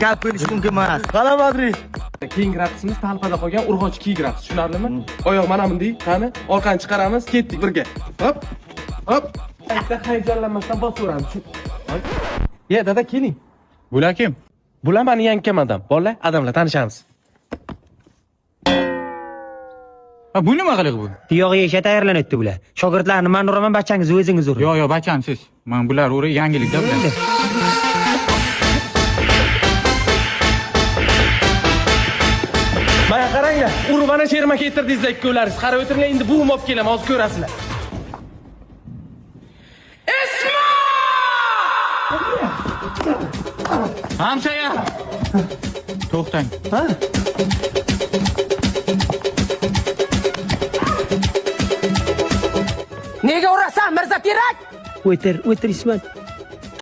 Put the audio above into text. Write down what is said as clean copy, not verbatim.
Kalb bo'lishi mumkin emas. Qara Madrid. Keyin gratisimiz talpada qolgan urg'ochi kiy gratis. Tushunarlimi? Oyoq mana bunday, qani, orqani chiqaramiz, ketdik birga. Hop. Hop. Aytda hayajonlanmasdan bosaveramiz. Ye, dada keling. Bular kim? Bular meni yangi komandan. Bolalar, odamlar tanishamiz. Ha, bu nima qiliq bu? Tuyoq yeyishga tayyorlanyapti bular. Shogirdlarni men uraman, bachangiz o'zingiz uring. Yo'q, bacham siz. Men bular o'ri yangilikda bular. Mana qaranglar, urmani sherma keltirdingizlar ikkovlaringiz. Qarab o'tiringlar, endi buvim olib kelaman, hozir ko'rasizlar. Hamshaya! To'xtang. Ha? Nega urasan, Mirza Terak? O'tir, Ismat.